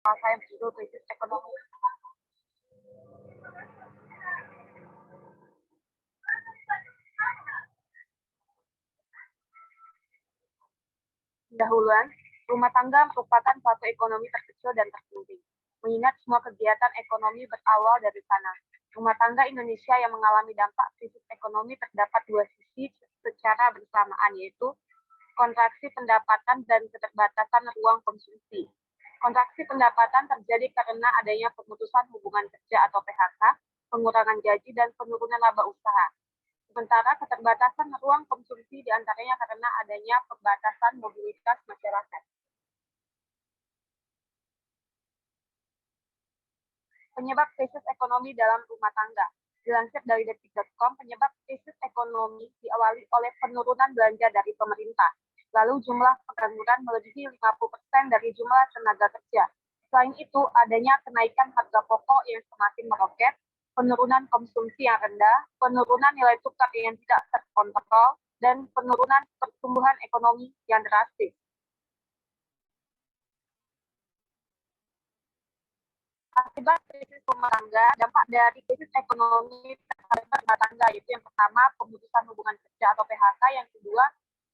masa yang berjudul krisis ekonomi. Pendahuluan, rumah tangga merupakan suatu ekonomi terkecil dan terpenting, mengingat semua kegiatan ekonomi berawal dari sana. Rumah tangga Indonesia yang mengalami dampak krisis ekonomi terdapat dua sisi secara bersamaan, yaitu kontraksi pendapatan dan keterbatasan ruang konsumsi. Kontraksi pendapatan terjadi karena adanya pemutusan hubungan kerja atau PHK, pengurangan gaji, dan penurunan laba usaha. Sementara keterbatasan ruang konsumsi diantaranya karena adanya pembatasan mobilitas masyarakat. Penyebab krisis ekonomi dalam rumah tangga. Dilansir dari detik.com, penyebab krisis ekonomi diawali oleh penurunan belanja dari pemerintah. Lalu jumlah pengangguran melebihi 50% dari jumlah tenaga kerja. Selain itu, adanya kenaikan harga pokok yang semakin meroket, penurunan konsumsi yang rendah, penurunan nilai tukar yang tidak terkontrol, dan penurunan pertumbuhan ekonomi yang drastis. Akibat krisis rumah tangga, dampak dari krisis ekonomi terhadap rumah tangga, yaitu yang pertama, pemutusan hubungan kerja atau PHK, yang kedua,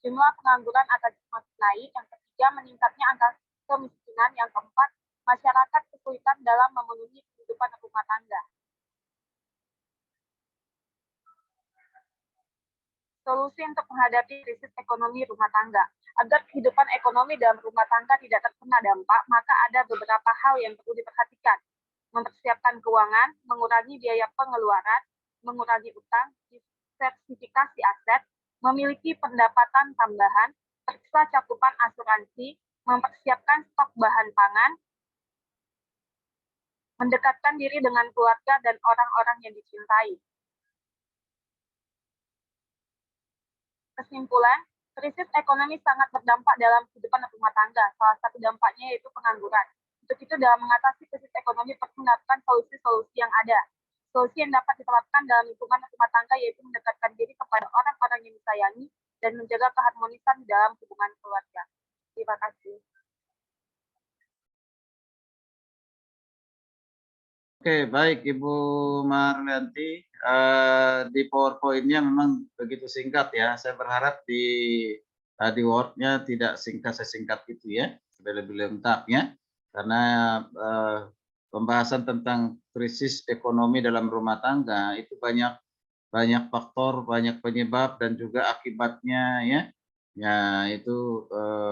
jumlah pengangguran akan semakin naik, yang ketiga, meningkatnya angka kemiskinan, yang keempat, masyarakat kesulitan dalam memenuhi kehidupan rumah tangga. Solusi untuk menghadapi krisis ekonomi rumah tangga. Agar kehidupan ekonomi dalam rumah tangga tidak terkena dampak, maka ada beberapa hal yang perlu diperhatikan. Mempersiapkan keuangan, mengurangi biaya pengeluaran, mengurangi utang, diversifikasi aset, memiliki pendapatan tambahan, periksa cakupan asuransi, mempersiapkan stok bahan pangan, mendekatkan diri dengan keluarga dan orang-orang yang dicintai. Kesimpulan, krisis ekonomi sangat berdampak dalam kehidupan rumah tangga. Salah satu dampaknya yaitu pengangguran. Untuk itu, dalam mengatasi krisis ekonomi perlu mendapatkan solusi-solusi yang ada. Solusi yang dapat diterapkan dalam lingkungan rumah tangga yaitu mendekatkan diri kepada orang-orang yang disayangi dan menjaga keharmonisan dalam hubungan keluarga. Terima kasih. Oke, baik Ibu Marlianti. Di PowerPoint-nya memang begitu singkat ya. Saya berharap di Word-nya tidak sesingkat itu ya, lebih lengkap ya. Karena pembahasan tentang krisis ekonomi dalam rumah tangga itu banyak faktor, banyak penyebab dan juga akibatnya ya. Ya, itu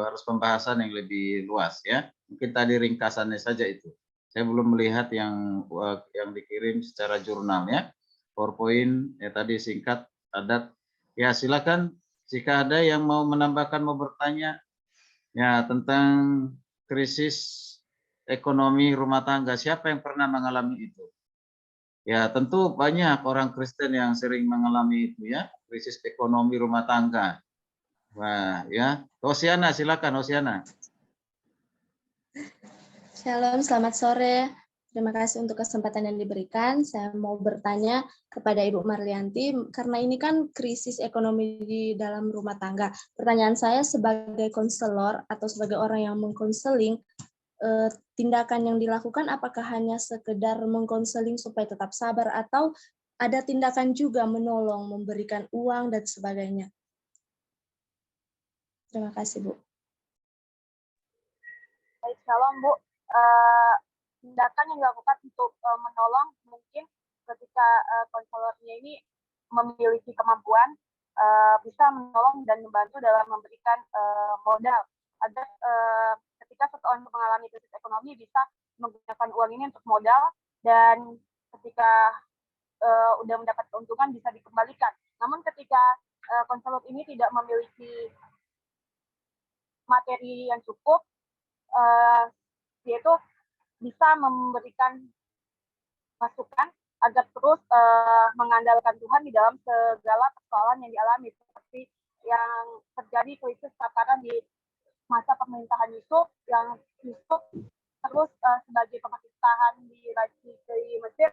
harus pembahasan yang lebih luas ya. Mungkin tadi ringkasannya saja itu. Saya belum melihat yang dikirim secara jurnal ya. PowerPoint ya tadi singkat, padat. Ya, silakan jika ada yang mau menambahkan, mau bertanya ya tentang krisis ekonomi rumah tangga. Siapa yang pernah mengalami itu? Ya, tentu banyak orang Kristen yang sering mengalami itu ya, krisis ekonomi rumah tangga. Wah, ya. Hosiana, silakan Hosiana. Shalom, selamat sore. Terima kasih untuk kesempatan yang diberikan. Saya mau bertanya kepada Ibu Marlianti, karena ini kan krisis ekonomi di dalam rumah tangga. Pertanyaan saya sebagai konselor atau sebagai orang yang mengkonseling, tindakan yang dilakukan apakah hanya sekedar mengkonseling supaya tetap sabar, atau ada tindakan juga menolong, memberikan uang, dan sebagainya? Terima kasih, Bu. Baik, shalom Bu. Tindakan yang dilakukan untuk menolong mungkin ketika konselornya ini memiliki kemampuan bisa menolong dan membantu dalam memberikan modal agar ketika seseorang mengalami krisis ekonomi bisa menggunakan uang ini untuk modal dan ketika udah mendapat keuntungan bisa dikembalikan. Namun ketika konselor ini tidak memiliki materi yang cukup, yaitu bisa memberikan masukan agar terus mengandalkan Tuhan di dalam segala persoalan yang dialami, seperti yang terjadi krisis kebakaran di masa pemerintahan Yusuf, yang Yusuf terus sebagai pemerintahan di Mesir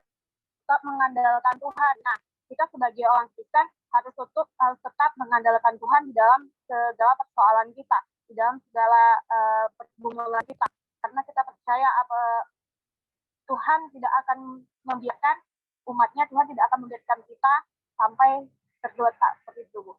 tetap mengandalkan Tuhan. Nah, kita sebagai orang Kristen harus tetap mengandalkan Tuhan di dalam segala persoalan kita, di dalam segala pergumulan kita. karena kita percaya Tuhan tidak akan membiarkan umatnya, Tuhan tidak akan membiarkan kita sampai tergeletak seperti itu, Bu.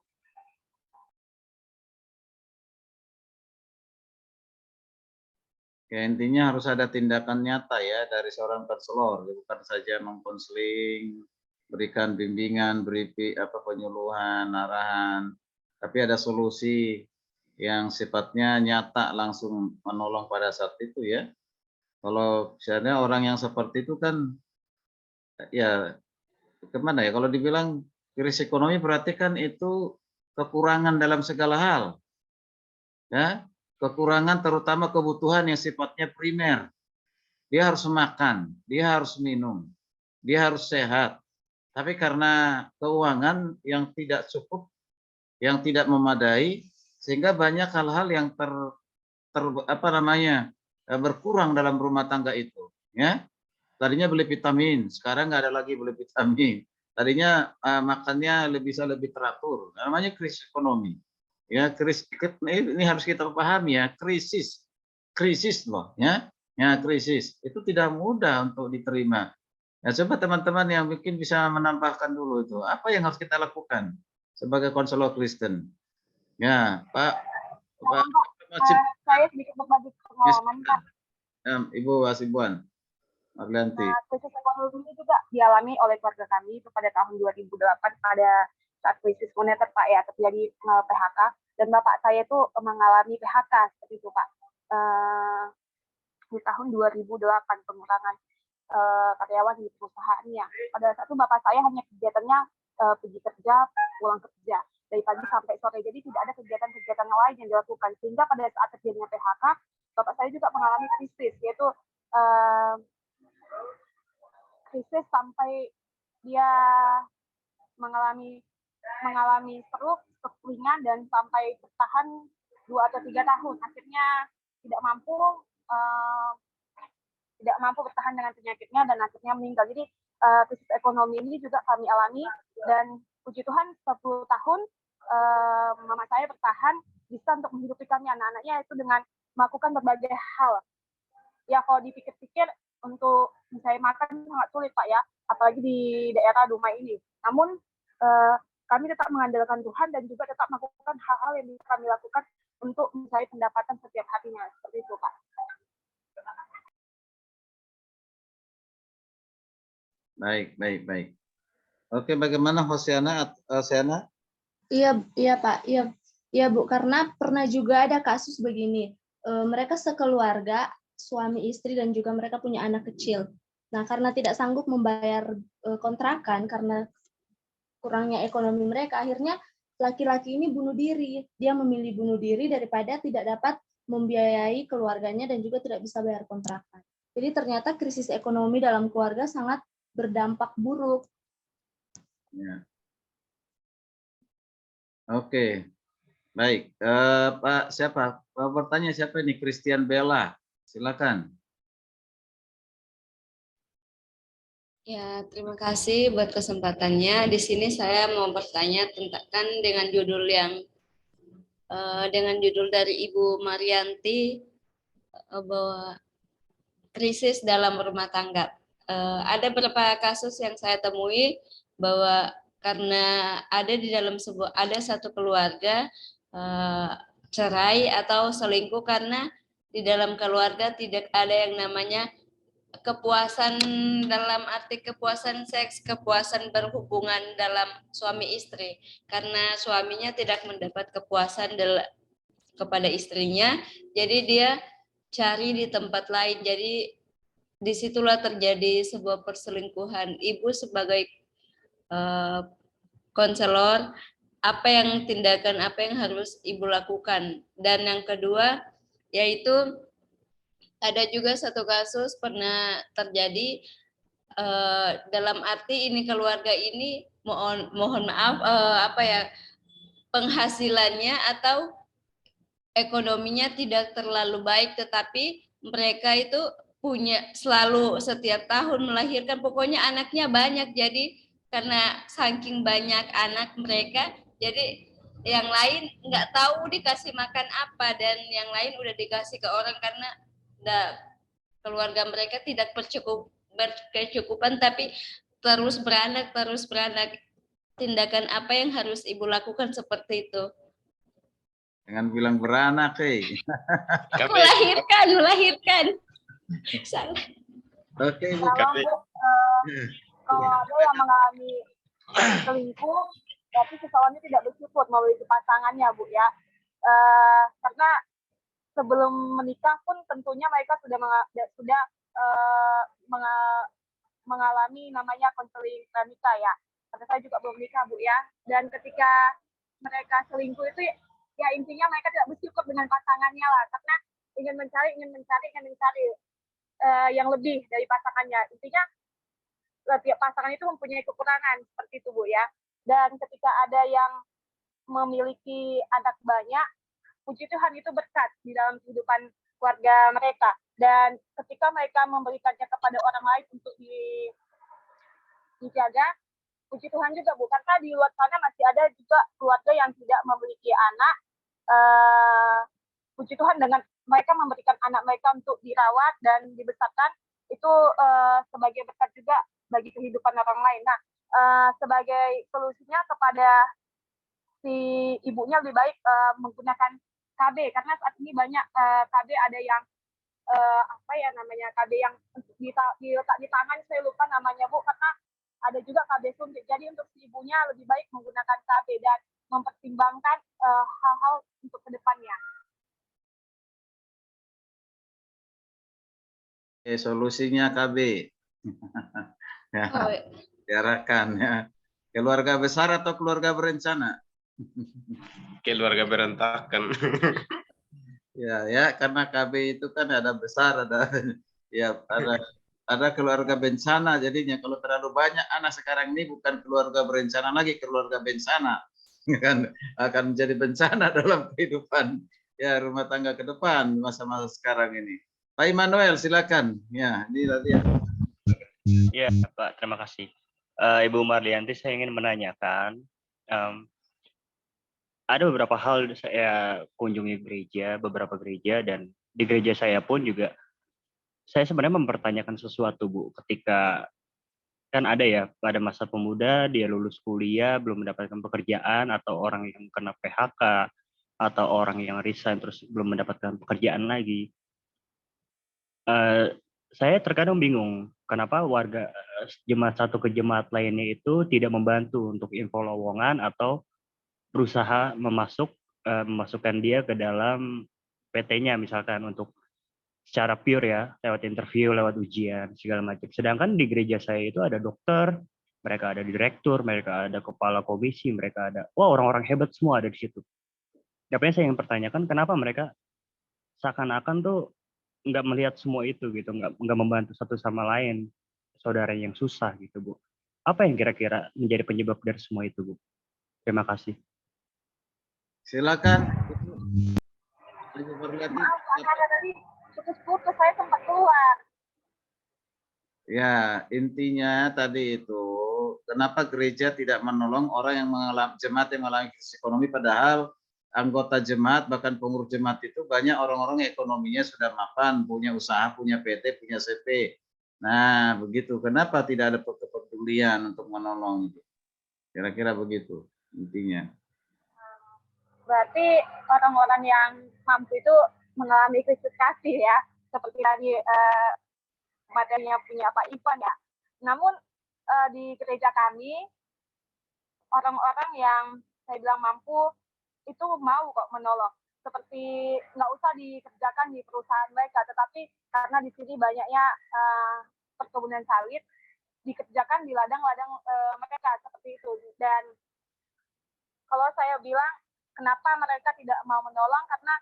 Ya, intinya harus ada tindakan nyata ya dari seorang konselor, bukan saja mengkonseling, berikan bimbingan, beri penyuluhan, arahan, tapi ada solusi yang sifatnya nyata langsung menolong pada saat itu ya. Kalau misalnya orang yang seperti itu kan ya kemana ya, kalau dibilang krisis ekonomi berarti kan itu kekurangan dalam segala hal ya, kekurangan terutama kebutuhan yang sifatnya primer. Dia harus makan, dia harus minum, dia harus sehat, tapi karena keuangan yang tidak cukup, yang tidak memadai, sehingga banyak hal-hal yang berkurang dalam rumah tangga itu ya. Tadinya beli vitamin, sekarang nggak ada lagi beli vitamin. Tadinya makannya bisa lebih teratur. Namanya krisis ekonomi. Ya, ini harus kita pahami ya, krisis loh ya. Ya, krisis itu tidak mudah untuk diterima. Ya, coba teman-teman yang mungkin bisa menambahkan dulu itu, apa yang harus kita lakukan sebagai konselor Kristen? Ya, Pak saya sedikit berbagi pengalaman, Pak. Ibu Hasibuan Marlianti. Nah, krisis ekonomi ini juga dialami oleh keluarga kami itu pada tahun 2008 pada saat krisis moneter, Pak, ya, terjadi PHK, dan bapak saya itu mengalami PHK seperti itu, Pak. Di tahun 2008 pengurangan karyawan di perusahaannya. Pada saat itu bapak saya hanya kegiatannya pergi kerja, pulang kerja dari pagi sampai sore. Jadi tidak ada kegiatan-kegiatan lain yang dilakukan. Sehingga pada saat terjadinya PHK, bapak saya juga mengalami krisis, yaitu krisis sampai dia mengalami stroke ringan dan sampai bertahan 2 atau 3 tahun. Akhirnya tidak mampu bertahan dengan penyakitnya dan akhirnya meninggal. Jadi krisis ekonomi ini juga kami alami, dan puji Tuhan 10 tahun mama saya bertahan bisa untuk menghidupi kami anak-anaknya itu dengan melakukan berbagai hal. Ya kalau dipikir-pikir untuk misalnya makan sangat sulit, Pak, ya, apalagi di daerah Dumai ini. Namun kami tetap mengandalkan Tuhan dan juga tetap melakukan hal-hal yang bisa kami lakukan untuk mencari pendapatan setiap harinya. Seperti itu, Pak. Baik. Oke, bagaimana Hosiana? Iya Pak, iya Bu, karena pernah juga ada kasus begini. Mereka sekeluarga, suami istri dan juga mereka punya anak kecil. Nah, karena tidak sanggup membayar kontrakan karena kurangnya ekonomi mereka, akhirnya laki-laki ini bunuh diri. Dia memilih bunuh diri daripada tidak dapat membiayai keluarganya dan juga tidak bisa bayar kontrakan. Jadi ternyata krisis ekonomi dalam keluarga sangat berdampak buruk. Ya. Oke, baik. Pak siapa? Bertanya siapa ini? Christian Bella, silakan. Ya, terima kasih buat kesempatannya. Di sini saya mau bertanya tentang dengan judul dari Ibu Marlianti bahwa krisis dalam rumah tangga. Ada beberapa kasus yang saya temui bahwa karena ada satu keluarga cerai atau selingkuh karena di dalam keluarga tidak ada yang namanya kepuasan dalam arti kepuasan seks, kepuasan berhubungan dalam suami istri, karena suaminya tidak mendapat kepuasan kepada istrinya, jadi dia cari di tempat lain. Jadi disitulah terjadi sebuah perselingkuhan. Ibu sebagai konselor, tindakan apa yang harus Ibu lakukan? Dan yang kedua yaitu ada juga satu kasus pernah terjadi dalam arti ini keluarga ini mohon maaf penghasilannya atau ekonominya tidak terlalu baik, tetapi mereka itu selalu setiap tahun melahirkan, pokoknya anaknya banyak. Jadi karena saking banyak anak mereka, jadi yang lain nggak tahu dikasih makan apa, dan yang lain udah dikasih ke orang karena keluarga mereka tidak berkecukupan, tapi terus beranak. Tindakan apa yang harus Ibu lakukan seperti itu? Jangan bilang beranak, Aku melahirkan. Salah. Oke, Bu. Kalau ada yang mengalami selingkuh, berarti seseorang tidak bersyukur memiliki pasangannya, Bu ya. Karena sebelum menikah pun tentunya mereka sudah mengalami namanya konseling pranikah ya. Karena saya juga belum nikah, Bu ya. Dan ketika mereka selingkuh itu ya intinya mereka tidak bersyukur dengan pasangannya lah, karena ingin mencari yang lebih dari pasangannya. Intinya tiap pasangan itu mempunyai kekurangan seperti itu, Bu ya. Dan ketika ada yang memiliki anak banyak, puji Tuhan itu berkat di dalam kehidupan keluarga mereka. Dan ketika mereka memberikannya kepada orang lain untuk dijaga, puji Tuhan juga, Bu, karena di luar sana masih ada juga keluarga yang tidak memiliki anak. Puji Tuhan dengan mereka memberikan anak mereka untuk dirawat dan dibesarkan, itu sebagai berkat juga bagi kehidupan orang lain. Nah, sebagai solusinya kepada si ibunya lebih baik menggunakan KB, karena saat ini banyak KB ada yang KB yang diletak di tangan, saya lupa namanya, Bu, karena ada juga KB suntik. Jadi untuk si ibunya lebih baik menggunakan KB dan mempertimbangkan hal-hal untuk kedepannya. Solusinya KB. Ya, diarahkan ya. Keluarga besar atau keluarga berencana? Keluarga berantakan. Ya, karena KB itu kan ada besar, ada keluarga bencana, jadinya kalau terlalu banyak anak sekarang ini bukan keluarga berencana lagi, keluarga bencana kan akan menjadi bencana dalam kehidupan ya rumah tangga ke depan masa-masa sekarang ini. Pak Immanuel, silakan. Ya, ini tadi ya. Ya, Pak, terima kasih. Ibu Marlianti, saya ingin menanyakan, ada beberapa hal saya kunjungi beberapa gereja, dan di gereja saya pun juga saya sebenarnya mempertanyakan sesuatu, Bu. Ketika kan ada ya pada masa pemuda dia lulus kuliah belum mendapatkan pekerjaan, atau orang yang kena PHK, atau orang yang resign terus belum mendapatkan pekerjaan lagi. Saya terkadang bingung kenapa warga jemaat satu ke jemaat lainnya itu tidak membantu untuk info lowongan atau berusaha memasukkan dia ke dalam PT-nya, misalkan untuk secara pure ya, lewat interview, lewat ujian, segala macam. Sedangkan di gereja saya itu ada dokter, mereka ada direktur, mereka ada kepala komisi, mereka ada, orang-orang hebat semua ada di situ. Tapi saya ingin pertanyakan kenapa mereka seakan-akan tuh nggak melihat semua itu gitu, nggak membantu satu sama lain, saudara yang susah gitu, Bu. Apa yang kira-kira menjadi penyebab dari semua itu, Bu? Terima kasih. Silakan. Maaf, karena tadi putus-putus, saya sempat keluar. Ya, intinya tadi itu, kenapa gereja tidak menolong orang yang mengalami jemaat yang mengalami krisis ekonomi, padahal anggota jemaat bahkan pengurus jemaat itu banyak orang-orang yang ekonominya sudah mapan, punya usaha, punya PT, punya CP. Nah, begitu. Kenapa tidak ada kepedulian untuk menolong itu? Kira-kira begitu intinya. Berarti orang-orang yang mampu itu mengalami krisis kasih ya, seperti tadi materinya punya Pak Ivan ya. Namun di gereja kami, orang-orang yang saya bilang mampu itu mau kok menolong. Seperti nggak usah dikerjakan di perusahaan mereka, tetapi karena di sini banyaknya perkebunan sawit, dikerjakan di ladang-ladang mereka seperti itu. Dan kalau saya bilang kenapa mereka tidak mau menolong, karena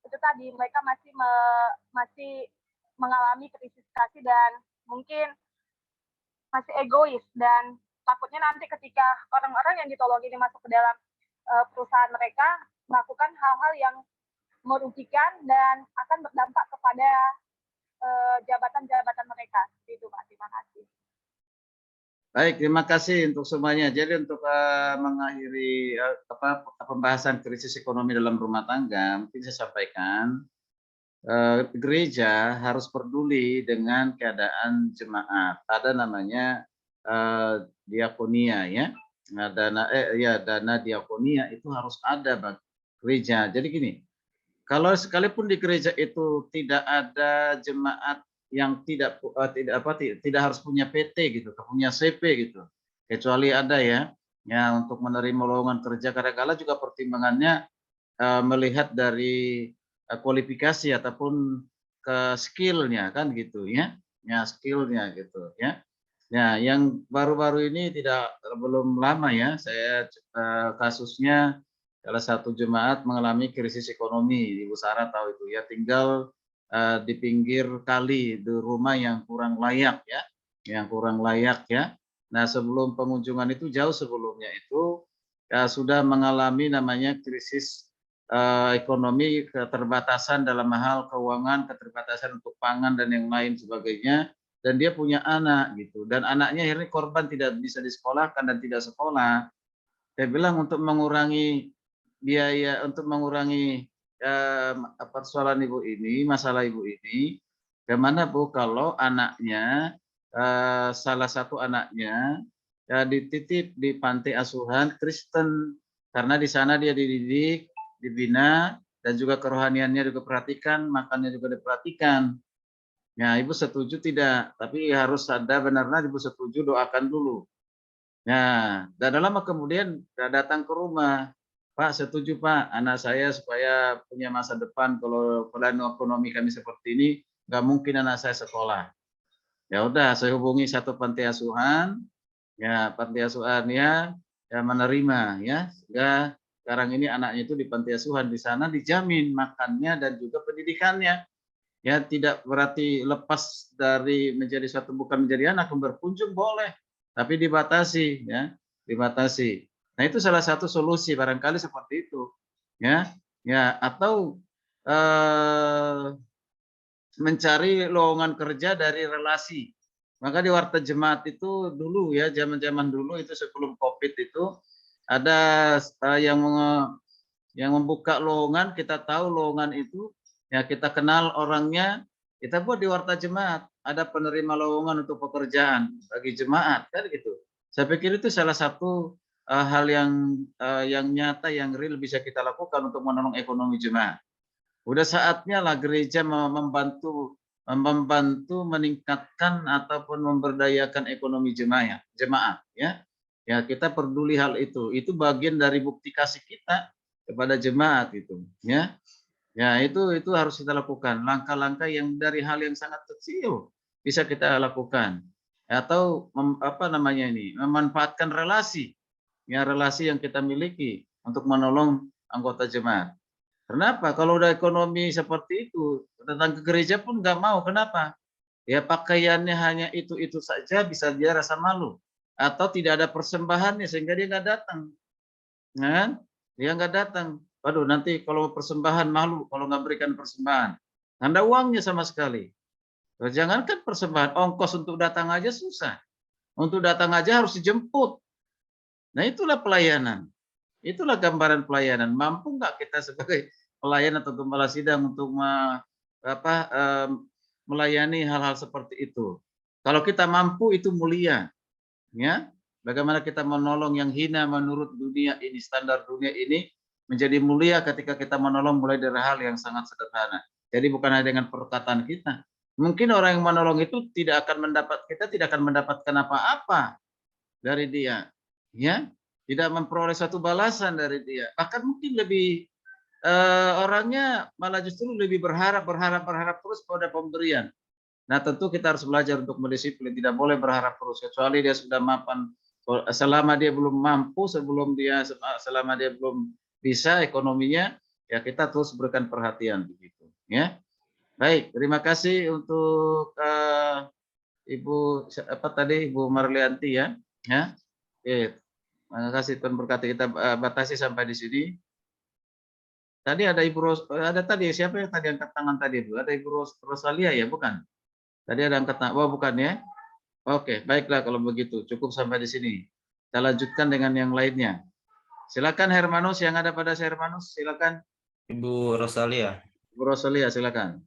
itu tadi mereka masih mengalami krisis kasih dan mungkin masih egois, dan takutnya nanti ketika orang-orang yang ditolong ini masuk ke dalam perusahaan mereka melakukan hal-hal yang merugikan dan akan berdampak kepada jabatan-jabatan mereka. Itu Pak, terima kasih. Baik, terima kasih untuk semuanya. Jadi untuk mengakhiri pembahasan krisis ekonomi dalam rumah tangga, mungkin saya sampaikan gereja harus peduli dengan keadaan jemaat. Ada namanya diakonia ya. Nah, dana diakonia itu harus ada bagi gereja. Jadi gini, kalau sekalipun di gereja itu tidak ada jemaat yang tidak harus punya PT gitu, punya CP gitu. Kecuali ada ya untuk menerima lowongan kerja, kadang-kala juga pertimbangannya melihat dari kualifikasi ataupun ke skillnya kan gitu ya. Ya skillnya gitu ya. Ya, yang baru-baru ini belum lama ya, saya kasusnya salah satu jemaat mengalami krisis ekonomi, Ibu Sarah tahu itu ya, tinggal di pinggir kali di rumah yang kurang layak ya. Nah, sebelum pengunjungan itu jauh sebelumnya itu sudah mengalami namanya krisis ekonomi, keterbatasan dalam hal keuangan, keterbatasan untuk pangan dan yang lain sebagainya. Dan dia punya anak gitu, dan anaknya akhirnya korban tidak bisa disekolahkan dan tidak sekolah. Saya bilang untuk mengurangi biaya, untuk mengurangi persoalan ibu ini, masalah ibu ini, bagaimana Bu kalau anaknya, salah satu anaknya dititip di panti asuhan Kristen, karena di sana dia dididik, dibina, dan juga kerohaniannya juga perhatikan, makannya juga diperhatikan. Ya, Ibu setuju tidak? Tapi harus ada benar-benar Ibu setuju, doakan dulu. Nah, dan lama kemudian datang ke rumah, Pak setuju Pak, anak saya supaya punya masa depan, kalau keadaan ekonomi kami seperti ini, nggak mungkin anak saya sekolah. Ya udah, saya hubungi satu panti asuhan, ya panti asuhannya ya menerima ya, sehingga sekarang ini anaknya itu di panti asuhan, di sana dijamin makannya dan juga pendidikannya. Ya, tidak berarti lepas dari menjadi suatu, bukan menjadi anak, berkunjung boleh, tapi dibatasi ya, dibatasi. Nah, itu salah satu solusi barangkali seperti itu. Ya. Ya, atau mencari lowongan kerja dari relasi. Maka di Warta Jemaat itu dulu ya, zaman-zaman dulu itu sebelum Covid itu ada yang membuka lowongan, kita tahu lowongan itu ya, kita kenal orangnya, kita buat di Warta Jemaat, ada penerima lowongan untuk pekerjaan bagi jemaat kan gitu. Saya pikir itu salah satu hal yang nyata, yang real bisa kita lakukan untuk menolong ekonomi jemaat. Udah saatnya lah gereja membantu meningkatkan ataupun memberdayakan ekonomi jemaat ya. Ya, kita peduli hal itu. Itu bagian dari bukti kasih kita kepada jemaat itu ya. Ya, itu harus kita lakukan. Langkah-langkah yang dari hal yang sangat kecil bisa kita lakukan. Atau memanfaatkan relasi. Ya, relasi yang kita miliki untuk menolong anggota jemaat. Kenapa? Kalau udah ekonomi seperti itu, datang ke gereja pun nggak mau. Kenapa? Ya, pakaiannya hanya itu saja, bisa dia rasa malu. Atau tidak ada persembahannya sehingga dia nggak datang. Kan? Dia nggak datang. Waduh, nanti kalau persembahan malu kalau nggak berikan persembahan. Nggak ada uangnya sama sekali. Jangankan persembahan, ongkos untuk datang aja susah. Untuk datang aja harus dijemput. Nah, itulah pelayanan. Itulah gambaran pelayanan. Mampu nggak kita sebagai pelayan atau gembala sidang untuk melayani hal-hal seperti itu? Kalau kita mampu, itu mulia. Ya, bagaimana kita menolong yang hina menurut dunia ini, standar dunia ini, menjadi mulia ketika kita menolong mulai dari hal yang sangat sederhana. Jadi bukan hanya dengan perkataan kita. Mungkin orang yang menolong itu kita tidak akan mendapatkan apa-apa dari dia. Ya, tidak memperoleh satu balasan dari dia. Bahkan mungkin lebih orangnya malah justru lebih berharap terus pada pemberian. Nah, tentu kita harus belajar untuk mendisiplin, tidak boleh berharap terus, kecuali dia sudah mapan. Selama dia belum mampu, selama dia belum bisa ekonominya, ya kita terus berikan perhatian begitu. Ya, baik. Terima kasih untuk Ibu Ibu Marlianti ya. Ya, terima kasih, Tuhan berkati. Kita batasi sampai di sini. Tadi ada siapa yang tadi angkat tangan tadi, Bu? Ada Ibu Rosalia ya, bukan? Tadi ada angkat tangan. Oh, bukan ya? Oke, baiklah kalau begitu. Cukup sampai di sini. Kita lanjutkan dengan yang lainnya. Silakan Hermanus, yang ada pada Hermanus, silakan. Ibu Rosalia. Ibu Rosalia, silakan.